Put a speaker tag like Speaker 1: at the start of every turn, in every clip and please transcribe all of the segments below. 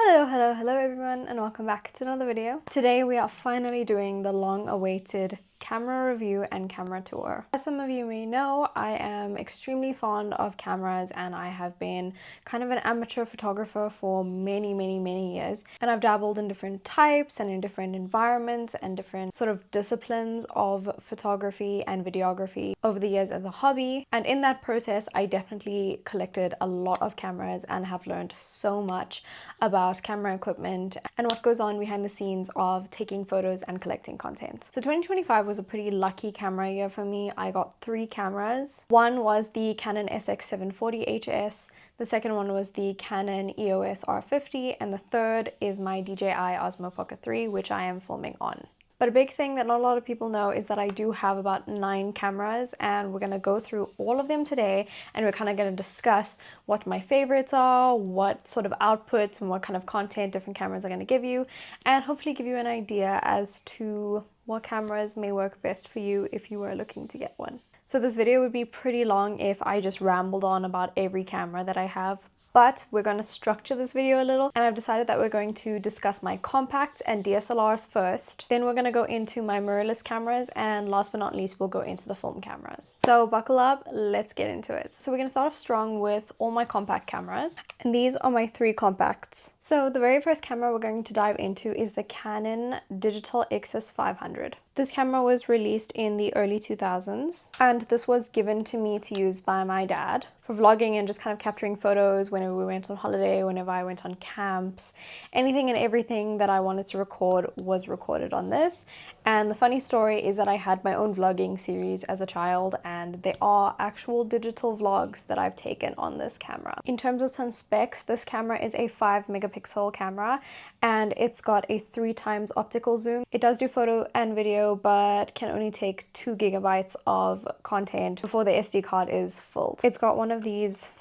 Speaker 1: Hello everyone, and welcome back to another video. Today we are finally doing the long-awaited camera review and camera tour. As some of you may know, I am extremely fond of cameras and I have been kind of an amateur photographer for many years, and I've dabbled in different types and in different environments and different sort of disciplines of photography and videography over the years as a hobby. And in that process I definitely collected a lot of cameras and have learned so much about camera equipment and what goes on behind the scenes of taking photos and collecting content. So 2025 was a pretty lucky camera year for me. I got 3 cameras. One was the Canon SX740HS, the second one was the Canon EOS R50, and the third is my DJI Osmo Pocket 3, which I am filming on. But a big thing that not a lot of people know is that I do have about 9 cameras, and we're going to go through all of them today, and we're kind of going to discuss what my favorites are, what sort of outputs and what kind of content different cameras are going to give you, and hopefully give you an idea as to what cameras may work best for you if you are looking to get one. So this video would be pretty long if I just rambled on about every camera that I have. But we're going to structure this video a little, and I've decided that we're going to discuss my compacts and DSLRs first. Then we're going to go into my mirrorless cameras, and last but not least we'll go into the film cameras. So buckle up, let's get into it. So we're going to start off strong with all my compact cameras, and these are my 3 compacts. So the very first camera we're going to dive into is the Canon Digital XS500. This camera was released in the early 2000s, and this was given to me to use by my dad for vlogging and just kind of capturing photos whenever we went on holiday, whenever I went on camps. Anything and everything that I wanted to record was recorded on this. And the funny story is that I had my own vlogging series as a child, and there are actual digital vlogs that I've taken on this camera. In terms of some specs, this camera is a 5 megapixel camera, and it's got a 3x optical zoom. It does do photo and video, but can only take 2 gigabytes of content before the SD card is filled. It's got one of these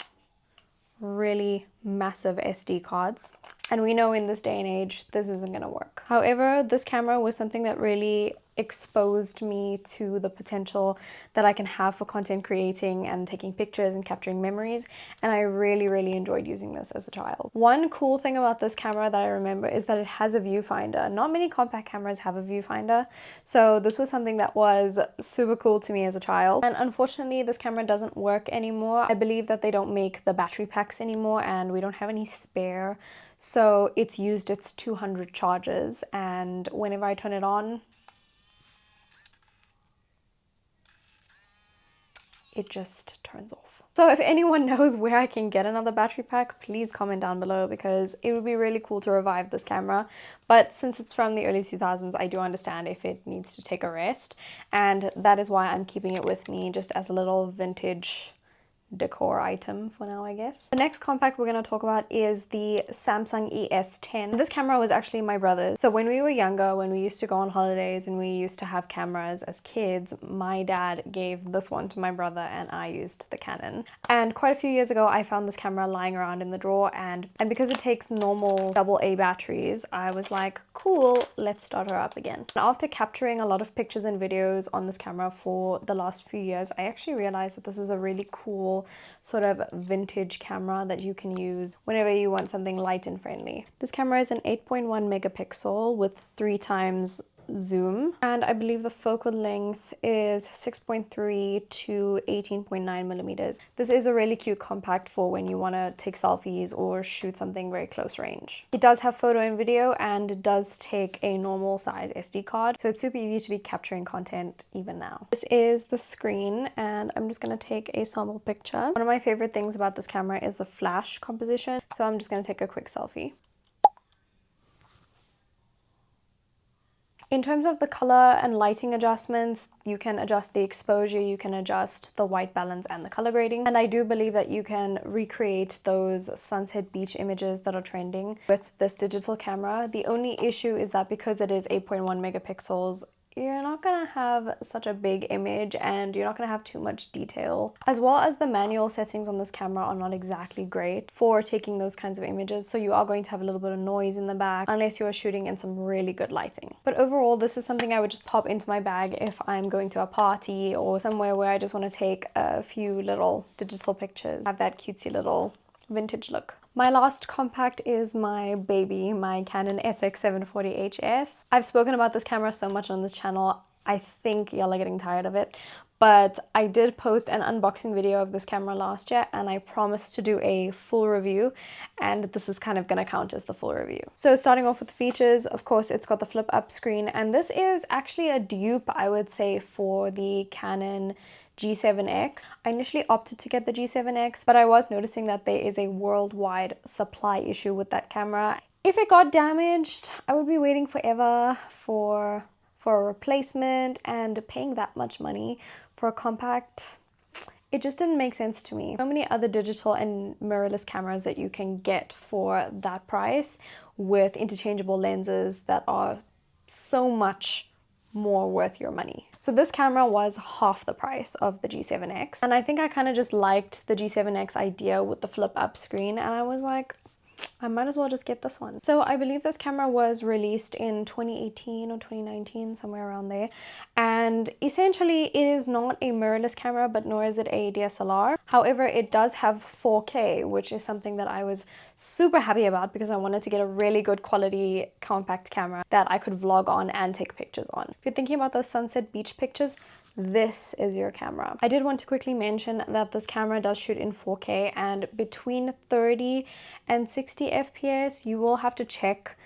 Speaker 1: really massive SD cards, and we know in this day and age this isn't gonna work. However, this camera was something that really exposed me to the potential that I can have for content creating and taking pictures and capturing memories, and I really enjoyed using this as a child. One cool thing about this camera that I remember is that it has a viewfinder. Not many compact cameras have a viewfinder, so this was something that was super cool to me as a child. And unfortunately this camera doesn't work anymore. I believe that they don't make the battery packs anymore, and we don't have any spare, so it's used its 200 charges, and whenever I turn it on, it just turns off. So if anyone knows where I can get another battery pack, please comment down below, because it would be really cool to revive this camera. But since it's from the early 2000s, I do understand if it needs to take a rest, and that is why I'm keeping it with me just as a little vintage decor item for now, I guess. The next compact we're going to talk about is the Samsung ES10. This camera was actually my brother's. So when we were younger, when we used to go on holidays and we used to have cameras as kids, my dad gave this one to my brother and I used the Canon. And quite a few years ago I found this camera lying around in the drawer, and because it takes normal AA batteries, I was like, cool, let's start her up again. And after capturing a lot of pictures and videos on this camera for the last few years, I actually realized that this is a really cool sort of vintage camera that you can use whenever you want something light and friendly. This camera is an 8.1 megapixel with 3x zoom, and I believe the focal length is 6.3 to 18.9 millimeters. This is a really cute compact for when you want to take selfies or shoot something very close range. It does have photo and video, and it does take a normal size SD card, so it's super easy to be capturing content even now. This is the screen, and I'm just going to take a sample picture. One of my favorite things about this camera is the flash composition, so I'm just going to take a quick selfie. In terms of the color and lighting adjustments, you can adjust the exposure, you can adjust the white balance and the color grading. And I do believe that you can recreate those sunset beach images that are trending with this digital camera. The only issue is that because it is 8.1 megapixels, you're not gonna have such a big image and you're not gonna have too much detail. As well as the manual settings on this camera are not exactly great for taking those kinds of images, so you are going to have a little bit of noise in the back unless you are shooting in some really good lighting. But overall, this is something I would just pop into my bag if I'm going to a party or somewhere where I just want to take a few little digital pictures. Have that cutesy little vintage look. My last compact is my baby, my Canon SX740HS. I've spoken about this camera so much on this channel, I think y'all are getting tired of it. But I did post an unboxing video of this camera last year and I promised to do a full review, and this is kind of going to count as the full review. So starting off with the features, of course it's got the flip up screen, and this is actually a dupe, I would say, for the Canon G7X. I initially opted to get the G7X, but I was noticing that there is a worldwide supply issue with that camera. If it got damaged, I would be waiting forever for a replacement, and paying that much money for a compact, it just didn't make sense to me. So many other digital and mirrorless cameras that you can get for that price with interchangeable lenses that are so much more worth your money. So this camera was half the price of the G7X, and I think I kind of just liked the G7X idea with the flip up screen, and I was like, I might as well just get this one. So I believe this camera was released in 2018 or 2019, somewhere around there. And essentially it is not a mirrorless camera, but nor is it a DSLR. However, it does have 4K, which is something that I was super happy about because I wanted to get a really good quality compact camera that I could vlog on and take pictures on. If you're thinking about those sunset beach pictures, this is your camera. I did want to quickly mention that this camera does shoot in 4K, and between 30 and 60 FPS. You will have to check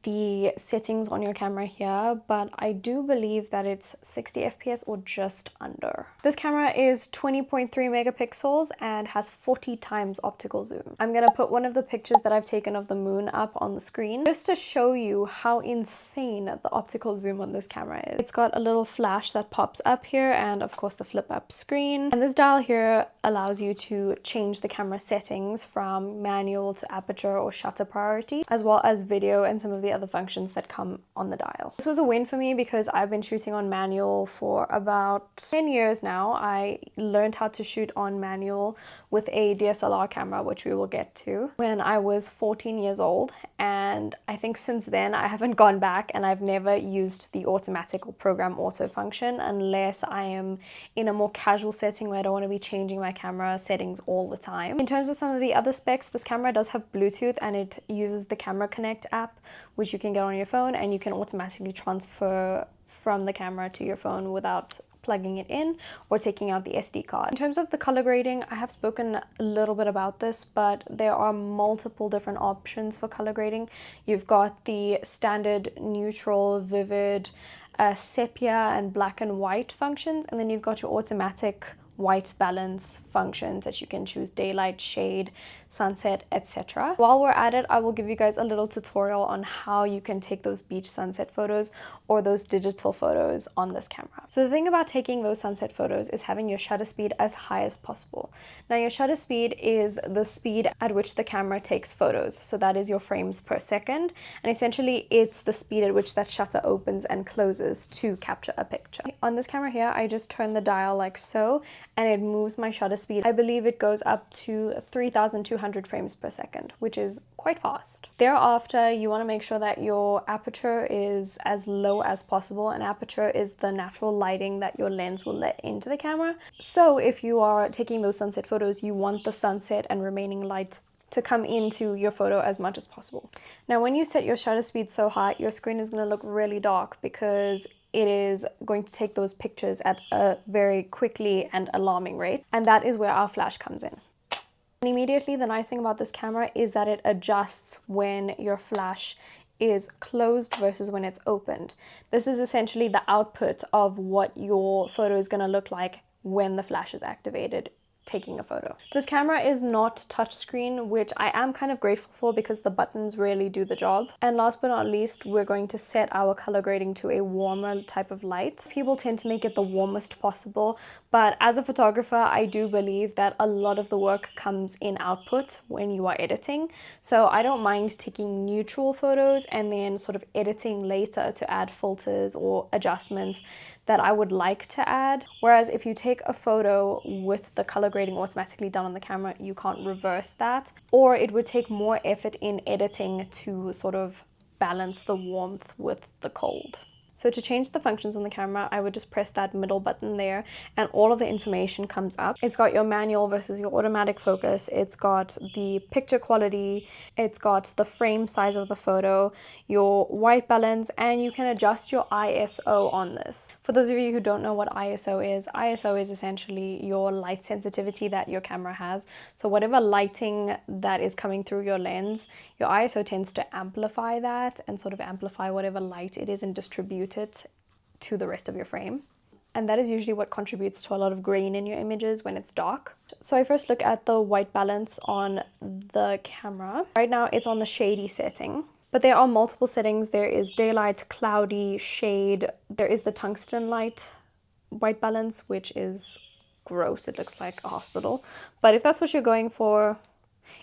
Speaker 1: the settings on your camera here, but I do believe that it's 60 FPS or just under. This camera is 20.3 megapixels and has 40 times optical zoom. I'm gonna put one of the pictures that I've taken of the moon up on the screen just to show you how insane the optical zoom on this camera is. It's got a little flash that pops up here, and of course the flip up screen. And this dial here allows you to change the camera settings from manual to aperture or shutter priority, as well as video and some of the other functions that come on the dial. This was a win for me because I've been shooting on manual for about 10 years now. I learned how to shoot on manual with a DSLR camera, which we will get to, when I was 14 years old, and I think since then I haven't gone back, and I've never used the automatic or program auto function unless I am in a more casual setting where I don't want to be changing my camera settings all the time. In terms of some of the other specs, this camera does have Bluetooth, and it uses the Camera Connect app, which you can get on your phone, and you can automatically transfer from the camera to your phone without plugging it in or taking out the SD card. In terms of the color grading, I have spoken a little bit about this, but there are multiple different options for color grading. You've got the standard neutral, vivid, sepia and black and white functions, and then you've got your automatic white balance functions that you can choose: daylight, shade, sunset, etc. While we're at it, I will give you guys a little tutorial on how you can take those beach sunset photos or those digital photos on this camera. So the thing about taking those sunset photos is having your shutter speed as high as possible. Now your shutter speed is the speed at which the camera takes photos, so that is your frames per second, and essentially it's the speed at which that shutter opens and closes to capture a picture. On this camera here, I just turn the dial like so, and it moves my shutter speed. I believe it goes up to 3,200 frames per second, which is quite fast. Thereafter, you want to make sure that your aperture is as low as possible, and aperture is the natural lighting that your lens will let into the camera. So if you are taking those sunset photos, you want the sunset and remaining light to come into your photo as much as possible. Now, when you set your shutter speed so high, your screen is going to look really dark because it is going to take those pictures at a very quickly and alarming rate, and that is where our flash comes in. And immediately, the nice thing about this camera is that it adjusts when your flash is closed versus when it's opened. This is essentially the output of what your photo is going to look like when the flash is activated taking a photo. This camera is not touchscreen, which I am kind of grateful for because the buttons really do the job. And last but not least, we're going to set our color grading to a warmer type of light. People tend to make it the warmest possible, but as a photographer, I do believe that a lot of the work comes in output when you are editing. So I don't mind taking neutral photos and then sort of editing later to add filters or adjustments that I would like to add. Whereas if you take a photo with the color grading automatically done on the camera, you can't reverse that, or it would take more effort in editing to sort of balance the warmth with the cold. So to change the functions on the camera, I would just press that middle button there and all of the information comes up. It's got your manual versus your automatic focus. It's got the picture quality. It's got the frame size of the photo, your white balance, and you can adjust your ISO on this. For those of you who don't know what ISO is essentially your light sensitivity that your camera has. So whatever lighting that is coming through your lens, your ISO tends to amplify that and sort of amplify whatever light it is and distribute it to the rest of your frame. And that is usually what contributes to a lot of grain in your images when it's dark. So I first look at the white balance on the camera. Right now it's on the shady setting, but there are multiple settings. There is daylight, cloudy, shade. There is the tungsten light white balance, which is gross. It looks like a hospital. But if that's what you're going for,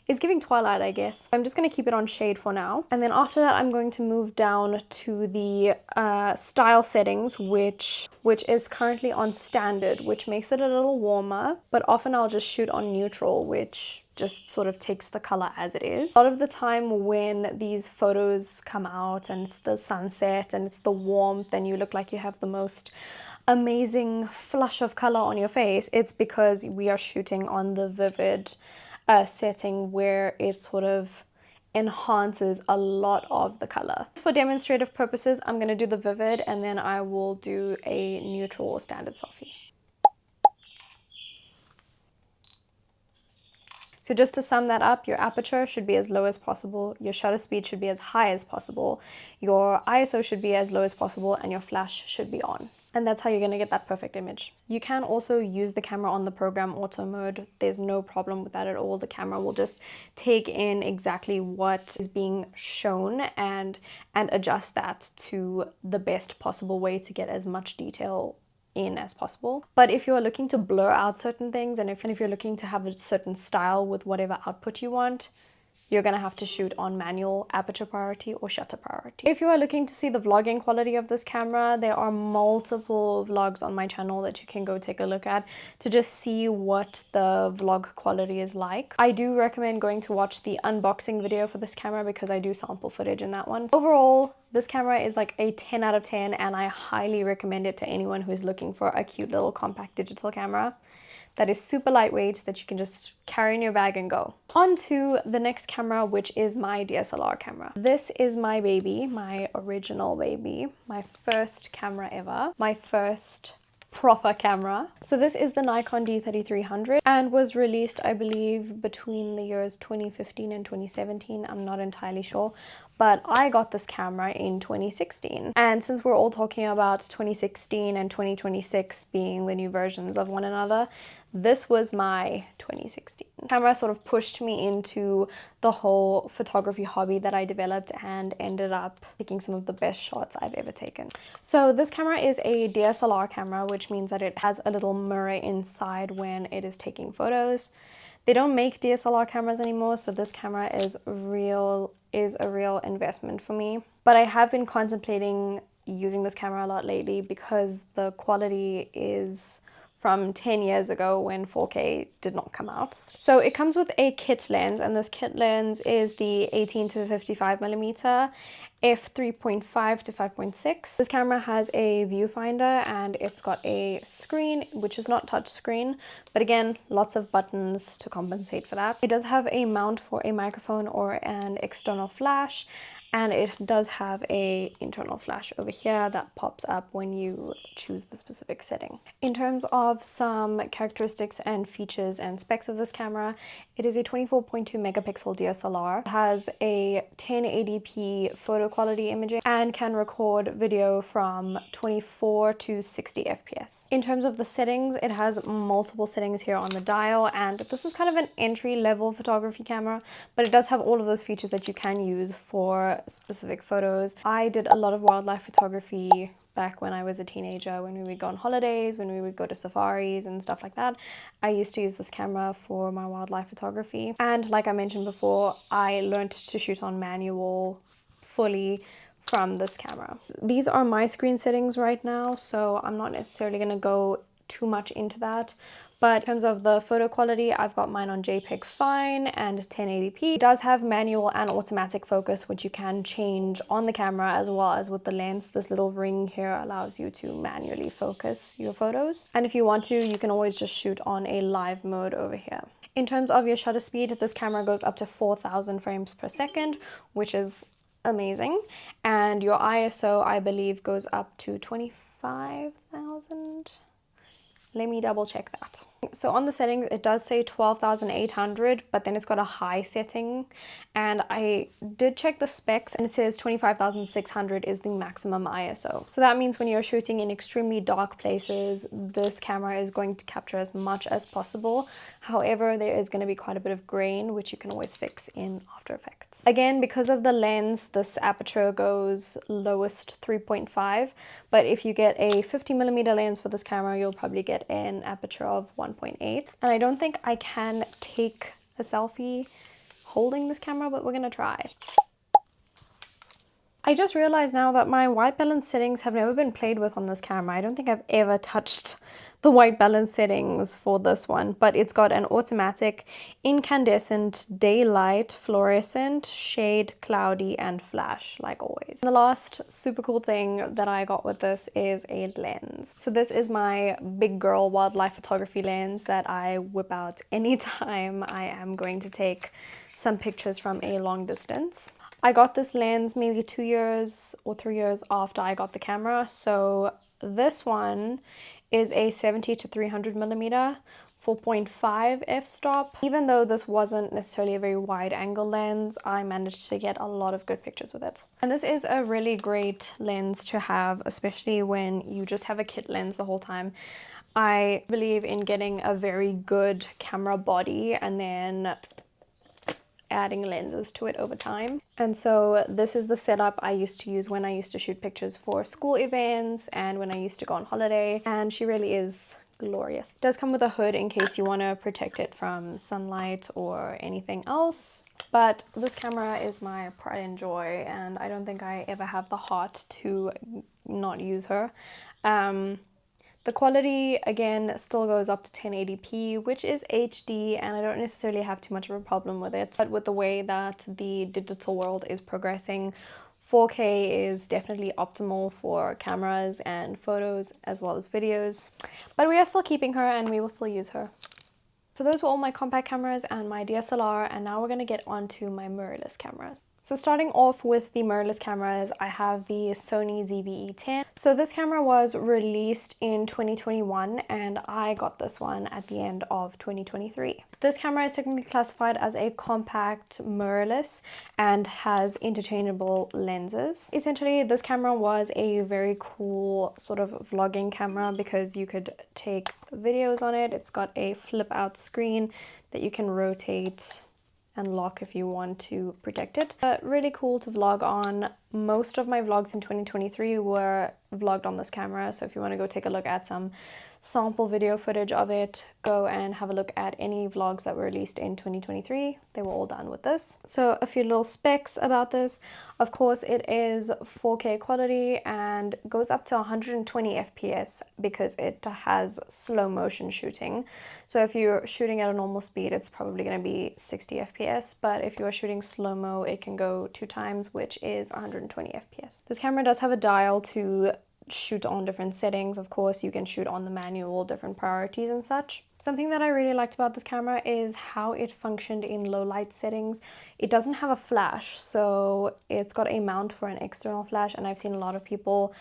Speaker 1: it's giving twilight, I guess. I'm just going to keep it on shade for now. And then after that, I'm going to move down to the style settings, which is currently on standard, which makes it a little warmer. But often I'll just shoot on neutral, which just sort of takes the color as it is. A lot of the time when these photos come out and it's the sunset and it's the warmth and you look like you have the most amazing flush of color on your face, it's because we are shooting on the vivid setting where it sort of enhances a lot of the color. For demonstrative purposes, I'm going to do the vivid and then I will do a neutral or standard selfie. So just to sum that up, your aperture should be as low as possible, your shutter speed should be as high as possible, your ISO should be as low as possible, and your flash should be on. And that's how you're going to get that perfect image. You can also use the camera on the program auto mode. There's no problem with that at all. The camera will just take in exactly what is being shown and adjust that to the best possible way to get as much detail in as possible. But if you are looking to blur out certain things and if you're looking to have a certain style with whatever output you want, you're gonna have to shoot on manual aperture priority or shutter priority. If you are looking to see the vlogging quality of this camera, there are multiple vlogs on my channel that you can go take a look at to just see what the vlog quality is like. I do recommend going to watch the unboxing video for this camera because I do sample footage in that one. Overall, this camera is like a 10 out of 10 and I highly recommend it to anyone who's looking for a cute little compact digital camera that is super lightweight that you can just carry in your bag and go. On to the next camera, which is my DSLR camera. This is my baby, my original baby, my first camera ever, my first proper camera. So this is the Nikon D3300 and was released, I believe, between the years 2015 and 2017. I'm not entirely sure, but I got this camera in 2016. And since we're all talking about 2016 and 2026 being the new versions of one another, this was my 2016. Camera sort of pushed me into the whole photography hobby that I developed and ended up taking some of the best shots I've ever taken. So this camera is a DSLR camera, which means that it has a little mirror inside when it is taking photos. They don't make DSLR cameras anymore, so this camera is a real investment for me. But I have been contemplating using this camera a lot lately because the quality is from 10 years ago when 4K did not come out. So it comes with a kit lens, and this kit lens is the 18 to 55mm f3.5 to 5.6. This camera has a viewfinder and it's got a screen, which is not touch screen, but again, lots of buttons to compensate for that. It does have a mount for a microphone or an external flash, and it does have a internal flash over here that pops up when you choose the specific setting. In terms of some characteristics and features and specs of this camera, it is a 24.2 megapixel DSLR. It has a 1080p photo quality imaging and can record video from 24 to 60 FPS. In terms of the settings, it has multiple settings here on the dial, and this is kind of an entry-level photography camera, but it does have all of those features that you can use for specific photos. I did a lot of wildlife photography back when I was a teenager, when we would go on holidays, when we would go to safaris and stuff like that. I used to use this camera for my wildlife photography. And like I mentioned before, I learned to shoot on manual fully from this camera. These are my screen settings right now, so I'm not necessarily going to go too much into that. But in terms of the photo quality, I've got mine on JPEG Fine and 1080p. It does have manual and automatic focus, which you can change on the camera as well as with the lens. This little ring here allows you to manually focus your photos. And if you want to, you can always just shoot on a live mode over here. In terms of your shutter speed, this camera goes up to 4,000 frames per second, which is amazing. And your ISO, I believe, goes up to 25,000. Let me double check that. So on the settings, it does say 12,800, but then it's got a high setting. And I did check the specs and it says 25,600 is the maximum ISO. So that means when you're shooting in extremely dark places, this camera is going to capture as much as possible. However, there is going to be quite a bit of grain, which you can always fix in After Effects. Again, because of the lens, this aperture goes lowest 3.5, but if you get a 50mm lens for this camera, you'll probably get an aperture of 1.8. And I don't think I can take a selfie holding this camera, but we're gonna try. I just realized now that my white balance settings have never been played with on this camera. I don't think I've ever touched the white balance settings for this one, but it's got an automatic, incandescent, daylight, fluorescent, shade, cloudy, and flash, like always. And the last super cool thing that I got with this is a lens. So this is my big girl wildlife photography lens that I whip out anytime I am going to take some pictures from a long distance. I got this lens maybe 2 years or 3 years after I got the camera. So this one is a 70 to 300mm 4.5 f-stop. Even though this wasn't necessarily a very wide angle lens, I managed to get a lot of good pictures with it. And this is a really great lens to have, especially when you just have a kit lens the whole time. I believe in getting a very good camera body and then adding lenses to it over time. And so this is the setup I used to use when I used to shoot pictures for school events and when I used to go on holiday, and she really is glorious. It does come with a hood in case you want to protect it from sunlight or anything else, but this camera is my pride and joy, and I don't think I ever have the heart to not use her. The quality, again, still goes up to 1080p, which is HD, and I don't necessarily have too much of a problem with it. But with the way that the digital world is progressing, 4K is definitely optimal for cameras and photos as well as videos. But we are still keeping her and we will still use her. So those were all my compact cameras and my DSLR, and now we're going to get on to my mirrorless cameras. So starting off with the mirrorless cameras, I have the Sony ZV-E10. So this camera was released in 2021 and I got this one at the end of 2023. This camera is technically classified as a compact mirrorless and has interchangeable lenses. Essentially, this camera was a very cool sort of vlogging camera because you could take videos on it. It's got a flip out screen that you can rotate and lock if you want to protect it. But really cool to vlog on. Most of my vlogs in 2023 were vlogged on this camera, so if you want to go take a look at some sample video footage of it, go and have a look at any vlogs that were released in 2023. They were all done with this. So a few little specs about this. Of course, it is 4K quality and goes up to 120 FPS because it has slow motion shooting. So if you're shooting at a normal speed, it's probably going to be 60 FPS, but if you're shooting slow-mo, it can go 2 times, which is 120 FPS. This camera does have a dial to shoot on different settings. Of course, you can shoot on the manual, different priorities and such. Something that I really liked about this camera is how it functioned in low light settings. It doesn't have a flash, so it's got a mount for an external flash, and I've seen a lot of people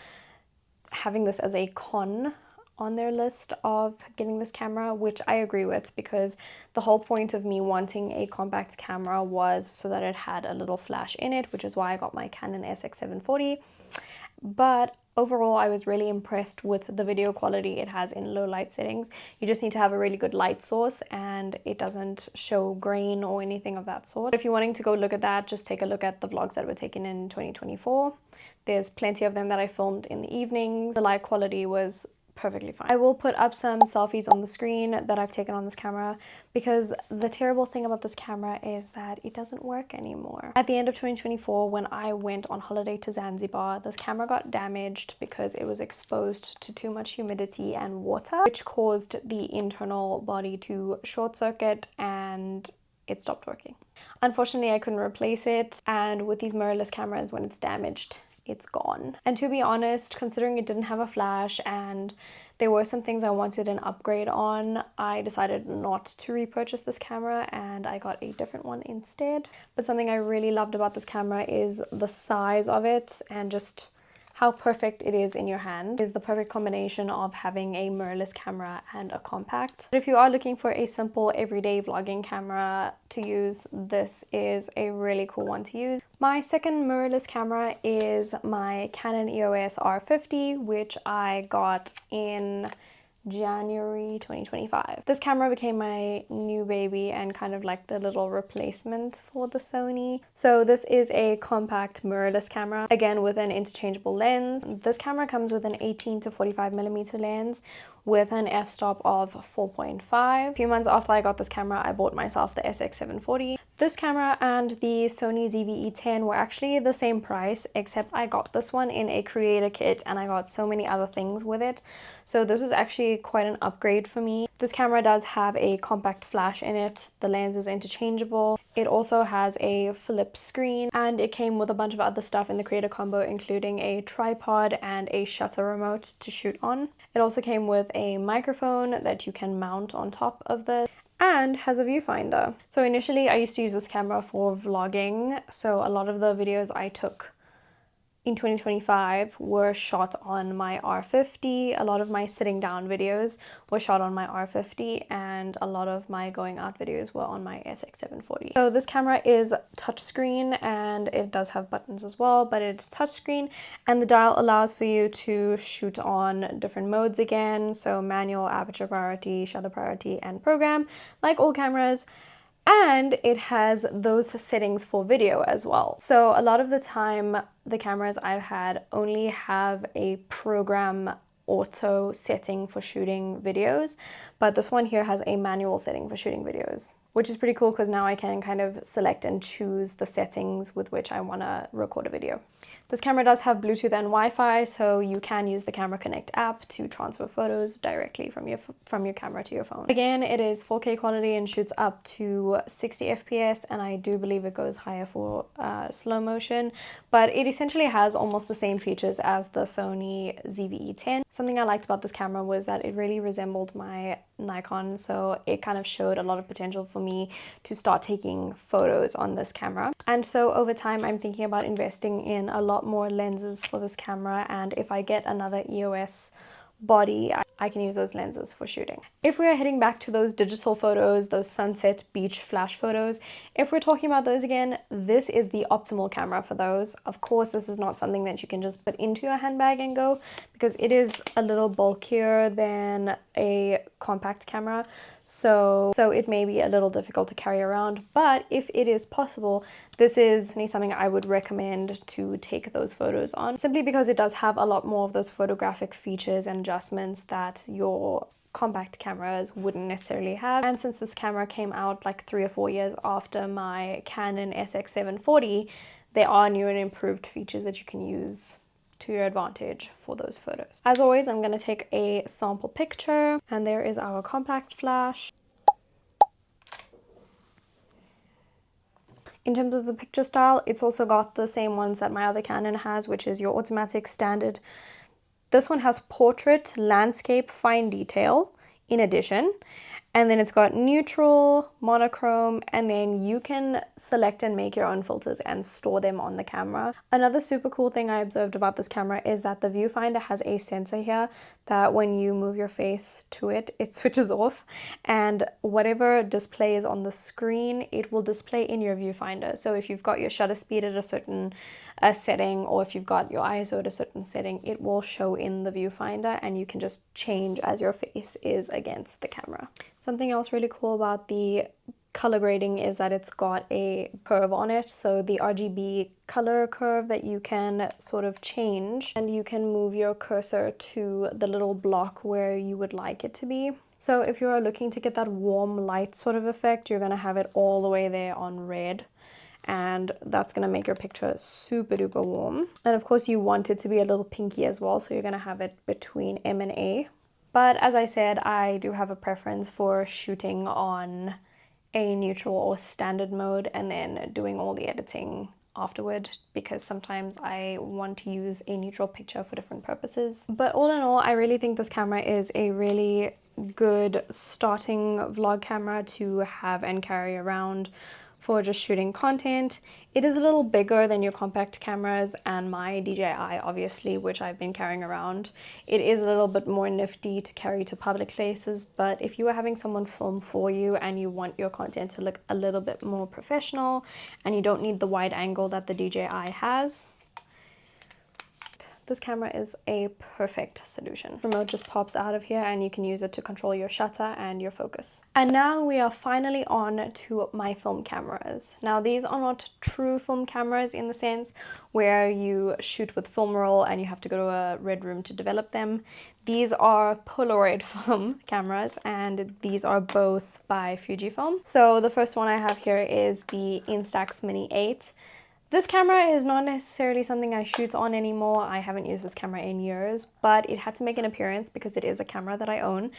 Speaker 1: having this as a con on their list of getting this camera, which I agree with, because the whole point of me wanting a compact camera was so that it had a little flash in it, which is why I got my Canon SX740. But overall, I was really impressed with the video quality it has in low light settings. You just need to have a really good light source and it doesn't show grain or anything of that sort. If you're wanting to go look at that, just take a look at the vlogs that were taken in 2024. There's plenty of them that I filmed in the evenings. The light quality was perfectly fine. I will put up some selfies on the screen that I've taken on this camera, because the terrible thing about this camera is that it doesn't work anymore. At the end of 2024, when I went on holiday to Zanzibar, this camera got damaged because it was exposed to too much humidity and water, which caused the internal body to short circuit and it stopped working. Unfortunately, I couldn't replace it, and with these mirrorless cameras, when it's damaged, it's gone. And to be honest, considering it didn't have a flash and there were some things I wanted an upgrade on, I decided not to repurchase this camera and I got a different one instead. But something I really loved about this camera is the size of it and just how perfect it is in your hand. It is the perfect combination of having a mirrorless camera and a compact. But if you are looking for a simple everyday vlogging camera to use, this is a really cool one to use. My second mirrorless camera is my Canon EOS R50, which I got in January 2025. This camera became my new baby and kind of like the little replacement for the Sony. So this is a compact mirrorless camera, again with an interchangeable lens. This camera comes with an 18 to 45mm lens with an f-stop of 4.5. A few months after I got this camera, I bought myself the SX740. This camera and the Sony ZV-E10 were actually the same price, except I got this one in a creator kit and I got so many other things with it. So this was actually quite an upgrade for me. This camera does have a compact flash in it. The lens is interchangeable. It also has a flip screen, and it came with a bunch of other stuff in the creator combo, including a tripod and a shutter remote to shoot on. It also came with a microphone that you can mount on top of this, and has a viewfinder. So initially I used to use this camera for vlogging, so a lot of the videos I took in 2025 were shot on my R50. A lot of my sitting down videos were shot on my R50, and a lot of my going out videos were on my SX740. So this camera is touchscreen, and it does have buttons as well, but it's touchscreen, and the dial allows for you to shoot on different modes again, so manual, aperture priority, shutter priority, and program, like all cameras. And it has those settings for video as well. So a lot of the time, the cameras I've had only have a program auto setting for shooting videos, but this one here has a manual setting for shooting videos, which is pretty cool because now I can kind of select and choose the settings with which I want to record a video. This camera does have Bluetooth and Wi-Fi, so you can use the Camera Connect app to transfer photos directly from your camera to your phone. Again, it is 4K quality and shoots up to 60 FPS, and I do believe it goes higher for slow motion, but it essentially has almost the same features as the Sony ZV-E10. Something I liked about this camera was that it really resembled my Nikon, so it kind of showed a lot of potential for me to start taking photos on this camera. And so over time, I'm thinking about investing in a lot more lenses for this camera, and if I get another EOS body, I can use those lenses for shooting. If we are heading back to those digital photos, those sunset beach flash photos, if we're talking about those again, this is the optimal camera for those. Of course, this is not something that you can just put into your handbag and go, because it is a little bulkier than a compact camera. So it may be a little difficult to carry around, but if it is possible, this is something I would recommend to take those photos on, simply because it does have a lot more of those photographic features and adjustments that your compact cameras wouldn't necessarily have. And since this camera came out like 3 or 4 years after my Canon SX740, there are new and improved features that you can use to your advantage for those photos. As always, I'm going to take a sample picture, and there is our compact flash. In terms of the picture style, it's also got the same ones that my other Canon has, which is your automatic standard. This one has portrait, landscape, fine detail in addition. And then it's got neutral, monochrome, and then you can select and make your own filters and store them on the camera. Another super cool thing I observed about this camera is that the viewfinder has a sensor here that when you move your face to it, it switches off, and whatever displays on the screen, it will display in your viewfinder. So if you've got your shutter speed at a certain setting, or if you've got your ISO at a certain setting, it will show in the viewfinder, and you can just change as your face is against the camera. Something else really cool about the color grading is that it's got a curve on it, so the RGB color curve that you can sort of change, and you can move your cursor to the little block where you would like it to be. So if you are looking to get that warm light sort of effect, you're going to have it all the way there on red, and that's going to make your picture super duper warm. And of course you want it to be a little pinky as well, so you're going to have it between M and A. But as I said, I do have a preference for shooting on a neutral or standard mode and then doing all the editing afterward, because sometimes I want to use a neutral picture for different purposes. But all in all, I really think this camera is a really good starting vlog camera to have and carry around for just shooting content. It is a little bigger than your compact cameras and my DJI, obviously, which I've been carrying around. It is a little bit more nifty to carry to public places, but if you are having someone film for you and you want your content to look a little bit more professional and you don't need the wide angle that the DJI has, this camera is a perfect solution. The remote just pops out of here and you can use it to control your shutter and your focus. And now we are finally on to my film cameras. Now these are not true film cameras in the sense where you shoot with film roll and you have to go to a red room to develop them. These are Polaroid film cameras, and these are both by Fujifilm. So the first one I have here is the Instax Mini 8. This camera is not necessarily something I shoot on anymore. I haven't used this camera in years, but it had to make an appearance because it is a camera that I own,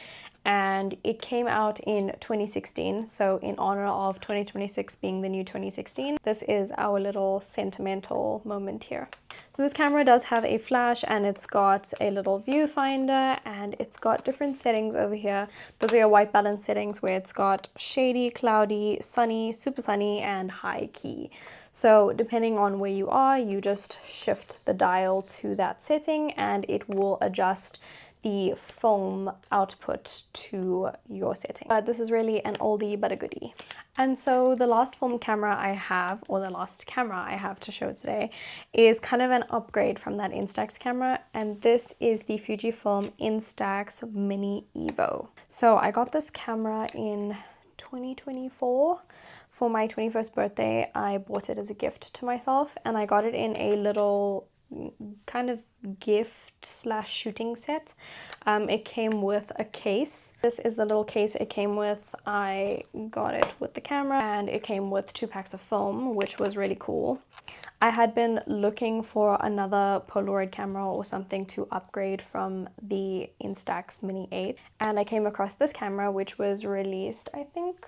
Speaker 1: and it came out in 2016. So in honor of 2026 being the new 2016, this is our little sentimental moment here. So this camera does have a flash, and it's got a little viewfinder, and it's got different settings over here. Those are your white balance settings where it's got shady, cloudy, sunny, super sunny, and high key. So depending on where you are, you just shift the dial to that setting and it will adjust the film output to your setting. But this is really an oldie but a goodie. And so the last film camera I have, or the last camera I have to show today, is kind of an upgrade from that Instax camera, and this is the Fujifilm Instax Mini Evo. So I got this camera in 2024. For my 21st birthday, I bought it as a gift to myself, and I got it in a little kind of gift slash shooting set. It came with a case. This is the little case it came with. I got it with the camera, and it came with 2 packs of film, which was really cool. I had been looking for another Polaroid camera or something to upgrade from the Instax Mini 8, and I came across this camera, which was released, I think,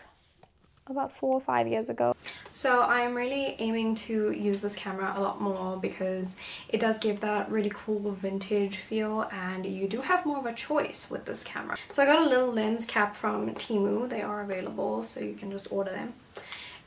Speaker 1: about 4 or 5 years ago. So I'm really aiming to use this camera a lot more because it does give that really cool vintage feel, and you do have more of a choice with this camera. So I got a little lens cap from Temu. They are available, so you can just order them.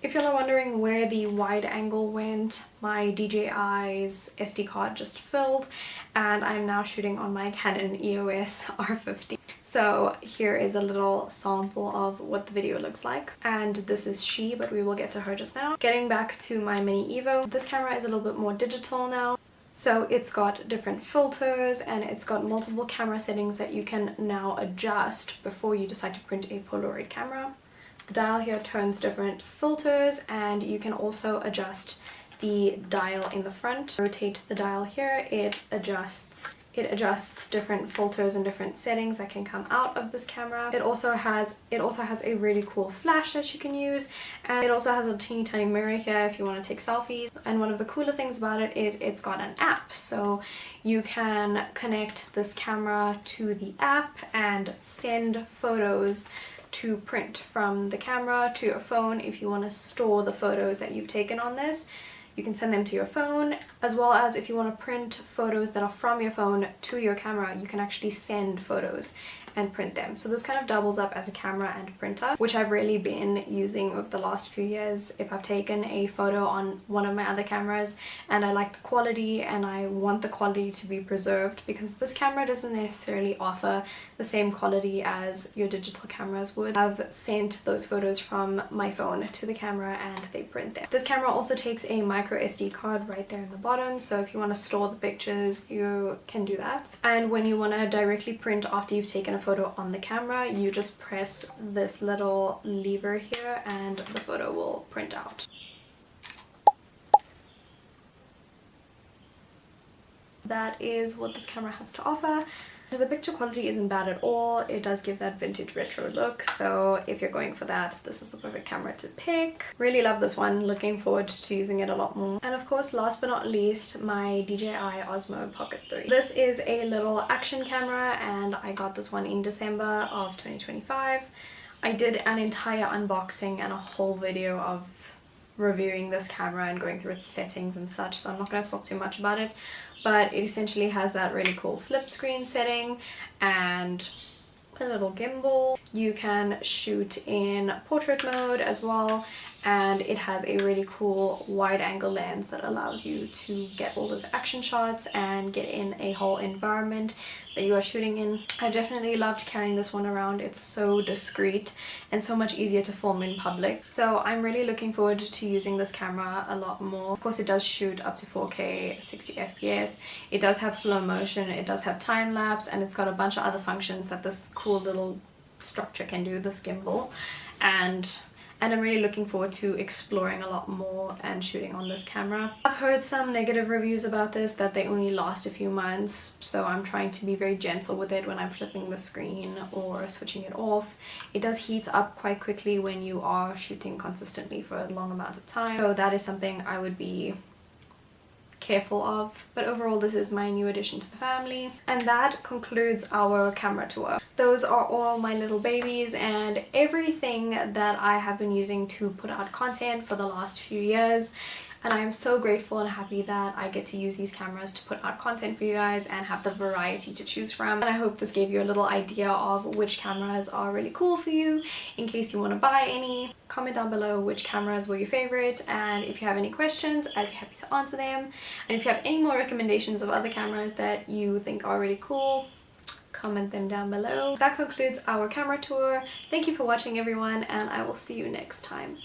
Speaker 1: If you're wondering where the wide angle went, my DJI's SD card just filled, and I'm now shooting on my Canon EOS R50. So here is a little sample of what the video looks like, and this is she, but we will get to her just now. Getting back to my Mini Evo, this camera is a little bit more digital now. So it's got different filters, and it's got multiple camera settings that you can now adjust before you decide to print a Polaroid camera. The dial here turns different filters, and you can also adjust the dial in the front. Rotate the dial here, it adjusts different filters and different settings that can come out of this camera. It also has a really cool flash that you can use, and it also has a teeny tiny mirror here if you want to take selfies. And one of the cooler things about it is it's got an app, so you can connect this camera to the app and send photos to print from the camera to your phone. If you want to store the photos that you've taken on this, you can send them to your phone, as well as if you want to print photos that are from your phone to your camera, you can actually send photos and print them. So this kind of doubles up as a camera and printer, which I've really been using over the last few years. If I've taken a photo on one of my other cameras and I like the quality and I want the quality to be preserved, because this camera doesn't necessarily offer the same quality as your digital cameras would, I've sent those photos from my phone to the camera and they print them. This camera also takes a micro SD card right there in the bottom, so if you want to store the pictures, you can do that. And when you want to directly print after you've taken a photo on the camera, you just press this little lever here and the photo will print out. That is what this camera has to offer. The picture quality isn't bad at all. It does give that vintage retro look, so if you're going for that, this is the perfect camera to pick. Really love this one, looking forward to using it a lot more. And of course, last but not least, my DJI Osmo Pocket 3. This is a little action camera and I got this one in December of 2025. I did an entire unboxing and a whole video of reviewing this camera and going through its settings and such, so I'm not going to talk too much about it. But it essentially has that really cool flip screen setting and a little gimbal. You can shoot in portrait mode as well, and it has a really cool wide angle lens that allows you to get all those action shots and get in a whole environment that you are shooting in. I've definitely loved carrying this one around. It's so discreet and so much easier to film in public. So I'm really looking forward to using this camera a lot more. Of course, it does shoot up to 4K 60 FPS. It does have slow motion, it does have time lapse, and it's got a bunch of other functions that this cool little structure can do, this gimbal. And I'm really looking forward to exploring a lot more and shooting on this camera. I've heard some negative reviews about this, that they only last a few months, so I'm trying to be very gentle with it when I'm flipping the screen or switching it off. It does heat up quite quickly when you are shooting consistently for a long amount of time, so that is something I would be careful of. But overall, this is my new addition to the family. And that concludes our camera tour. Those are all my little babies and everything that I have been using to put out content for the last few years. And I'm so grateful and happy that I get to use these cameras to put out content for you guys and have the variety to choose from. And I hope this gave you a little idea of which cameras are really cool for you in case you want to buy any. Comment down below which cameras were your favorite, and if you have any questions, I'd be happy to answer them. And if you have any more recommendations of other cameras that you think are really cool, comment them down below. That concludes our camera tour. Thank you for watching, everyone, and I will see you next time.